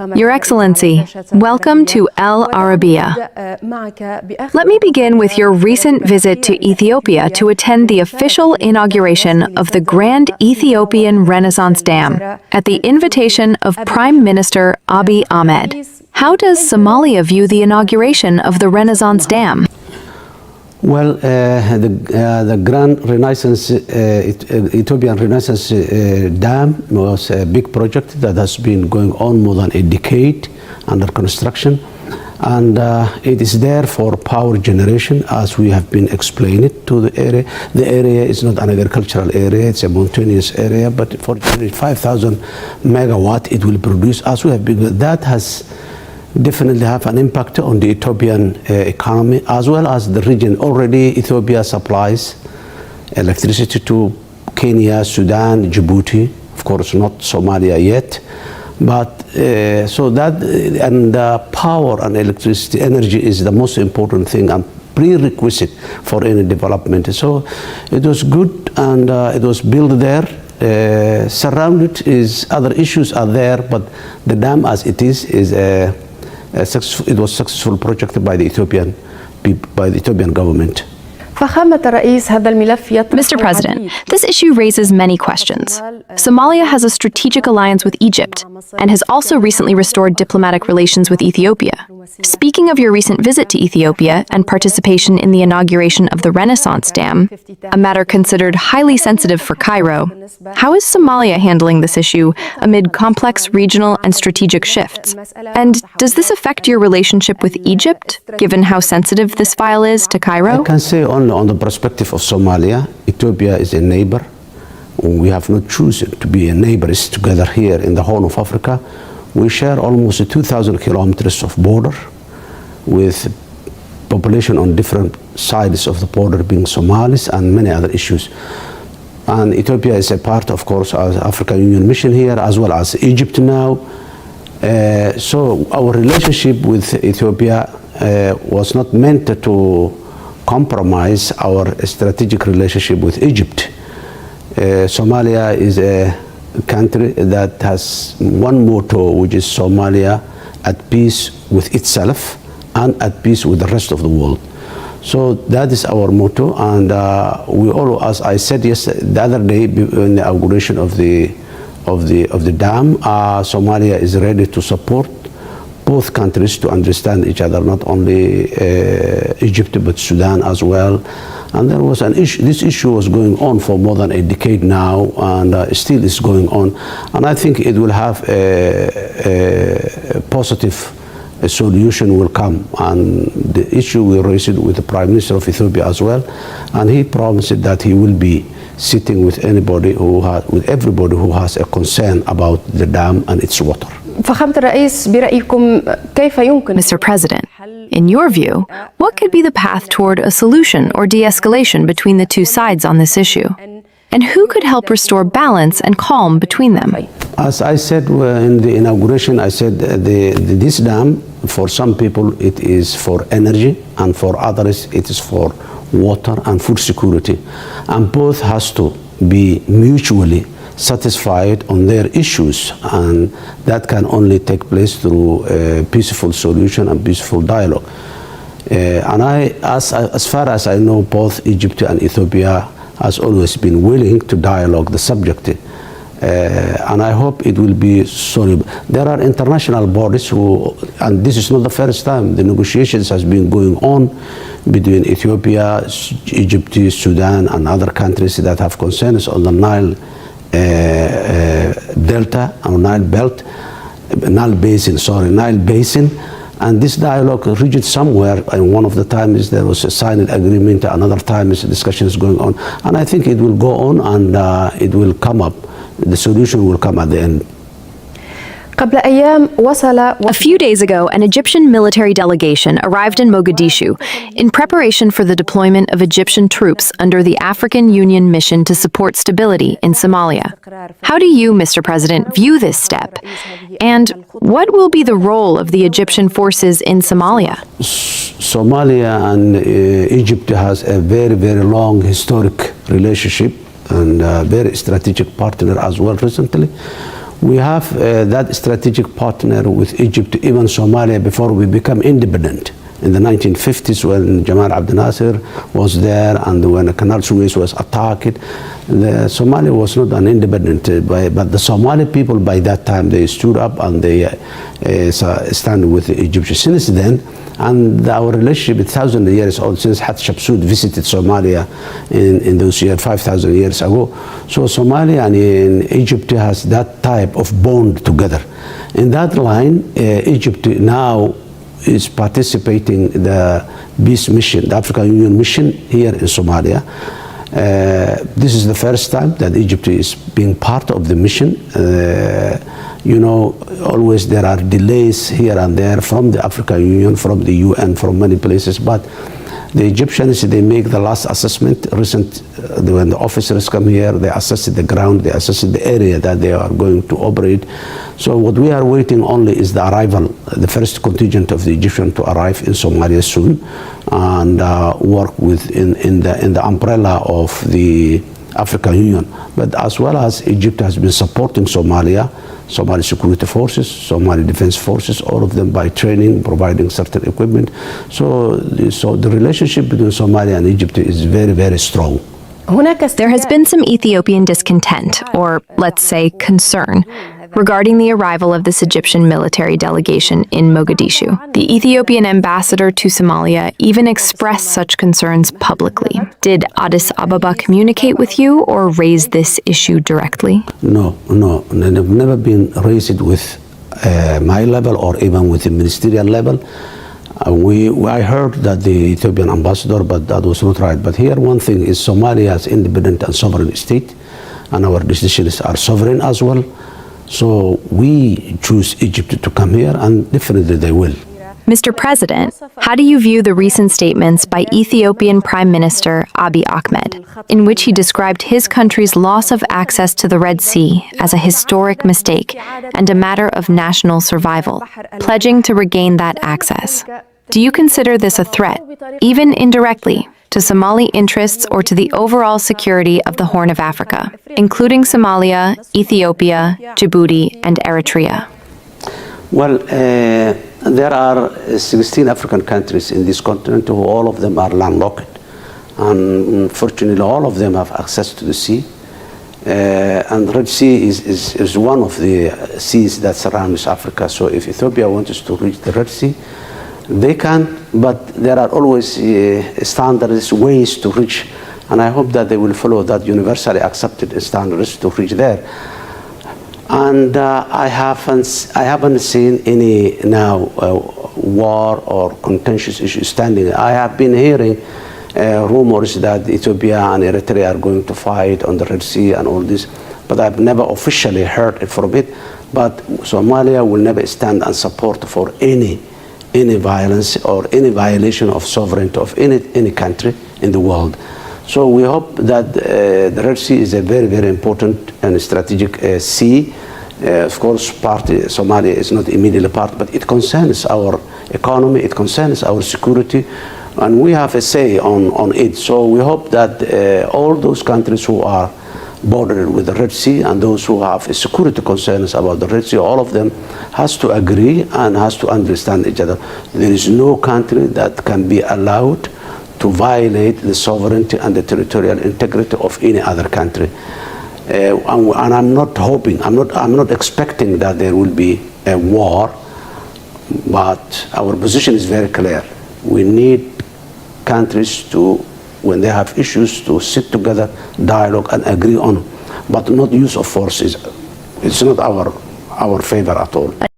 Your Excellency, welcome to El Arabiya. Let me begin with your recent visit to Ethiopia to attend the official inauguration of the Grand Ethiopian Renaissance Dam at the invitation of Prime Minister Abiy Ahmed. How does Somalia view the inauguration of the Renaissance Dam? Well, the Grand Renaissance, Ethiopian Renaissance Dam was a big project that has been going on more than a decade under construction. And it is there for power generation, as we have been explaining to the area. The area is not an agricultural area, it's a mountainous area, but for 5,000 megawatt it will produce, as we have been. That has definitely have an impact on the Ethiopian economy as well as the region. Already Ethiopia supplies electricity to Kenya, Sudan, Djibouti, of course not Somalia yet, but so that and power and electricity, energy is the most important thing and prerequisite for any development. So it was good, and it was built there. Surrounded is other issues are there, but the dam as it is a it was a successful project by the Ethiopian government. Mr. President, this issue raises many questions. Somalia has a strategic alliance with Egypt and has also recently restored diplomatic relations with Ethiopia. Speaking of your recent visit to Ethiopia and participation in the inauguration of the Renaissance Dam, a matter considered highly sensitive for Cairo, how is Somalia handling this issue amid complex regional and strategic shifts? And does this affect your relationship with Egypt, given how sensitive this file is to Cairo? I can say only on the perspective of Somalia, Ethiopia is a neighbor. We have not chosen to be neighbors together here in the Horn of Africa. We share almost 2,000 kilometers of border with population on different sides of the border being Somalis and many other issues. And Ethiopia is a part, of course, of the African Union mission here, as well as Egypt now. So our relationship with Ethiopia was not meant to compromise our strategic relationship with Egypt. Somalia is a country that has one motto, which is Somalia at peace with itself and at peace with the rest of the world. So that is our motto, and we all, as I said yesterday, the other day in the inauguration of the dam, Somalia is ready to support both countries to understand each other, not only Egypt but Sudan as well. And there was an issue. This issue was going on for more than a decade now, and still is going on. And I think it will have a positive solution will come. And the issue we raised with the Prime Minister of Ethiopia as well, and he promised that he will be sitting with anybody with everybody who has a concern about the dam and its water. Mr. President, in your view, what could be the path toward a solution or de-escalation between the two sides on this issue? And who could help restore balance and calm between them? As I said in the inauguration, I said this dam, for some people it is for energy, and for others it is for water and food security. And both has to be mutually satisfied on their issues, and that can only take place through a peaceful solution and peaceful dialogue. And as far as I know, both Egypt and Ethiopia has always been willing to dialogue the subject. And I hope it will be soluble. There are international bodies who, and this is not the first time, the negotiations has been going on between Ethiopia, Egypt, Sudan, and other countries that have concerns on the Nile Delta, or Nile Belt, Nile Basin. And this dialogue reached somewhere, and one of the times there was a signed agreement, another time is discussions going on. And I think it will go on, and it will come up. The solution will come at the end. A few days ago, an Egyptian military delegation arrived in Mogadishu in preparation for the deployment of Egyptian troops under the African Union mission to support stability in Somalia. How do you, Mr. President, view this step? And what will be the role of the Egyptian forces in Somalia? Somalia and Egypt has a very, very long historic relationship, and a very strategic partner as well recently. We have that strategic partner with Egypt, even Somalia, before we become independent. In the 1950s, when Jamal Abdel Nasser was there, and when the Canal Suez was attacked, Somalia was not an independent, but the Somali people by that time, they stood up and they stand with the Egyptians. Since then, and our relationship is 1,000 years old, since Hatshepsut visited Somalia in those years, 5,000 years ago. So Somalia and Egypt has that type of bond together. In that line, Egypt now is participating in the peace mission, the African Union mission here in Somalia. This is the first time that Egypt is being part of the mission. You know, always there are delays here and there from the African Union, from the UN, from many places, but the Egyptians, they make the last assessment. When the officers come here, they assess the ground, they assess the area that they are going to operate. So what we are waiting only is the arrival, the first contingent of the Egyptian to arrive in Somalia soon and work in the umbrella of the African Union. But as well as Egypt has been supporting Somalia, Somali security forces, Somali defense forces, all of them by training, providing certain equipment. So the relationship between Somalia and Egypt is very, very strong. There has been some Ethiopian discontent, or let's say concern, regarding the arrival of this Egyptian military delegation in Mogadishu. The Ethiopian ambassador to Somalia even expressed such concerns publicly. Did Addis Ababa communicate with you or raise this issue directly? No, they've never been raised with my level or even with the ministerial level. I heard that the Ethiopian ambassador, but that was not right. But here one thing is Somalia is independent and sovereign state, and our decisions are sovereign as well. So we choose Egypt to come here, and definitely they will. Mr. President, how do you view the recent statements by Ethiopian Prime Minister Abiy Ahmed, in which he described his country's loss of access to the Red Sea as a historic mistake and a matter of national survival, pledging to regain that access? Do you consider this a threat, even indirectly, to Somali interests or to the overall security of the Horn of Africa, including Somalia, Ethiopia, Djibouti, and Eritrea? Well, there are 16 African countries in this continent who all of them are landlocked. And fortunately, all of them have access to the sea. And the Red Sea is one of the seas that surrounds Africa. So if Ethiopia wants to reach the Red Sea, they can, but there are always standards, ways to reach. And I hope that they will follow that universally accepted standards to reach there. And I haven't seen any now war or contentious issue standing. I have been hearing rumors that Ethiopia and Eritrea are going to fight on the Red Sea and all this, but I've never officially heard it from it. But Somalia will never stand and support for any violence or any violation of sovereignty of any country in the world. So we hope that the Red Sea is a very, very important and strategic sea. Of course, Somalia is not immediately part, but it concerns our economy, it concerns our security, and we have a say on it. So we hope that all those countries who are bordered with the Red Sea and those who have security concerns about the Red Sea, all of them has to agree and has to understand each other. There is no country that can be allowed to violate the sovereignty and the territorial integrity of any other country. And I'm not hoping, I'm not expecting that there will be a war, but our position is very clear. We need countries to, when they have issues, to sit together, dialogue and agree on, but not use of forces. It's not our favor at all.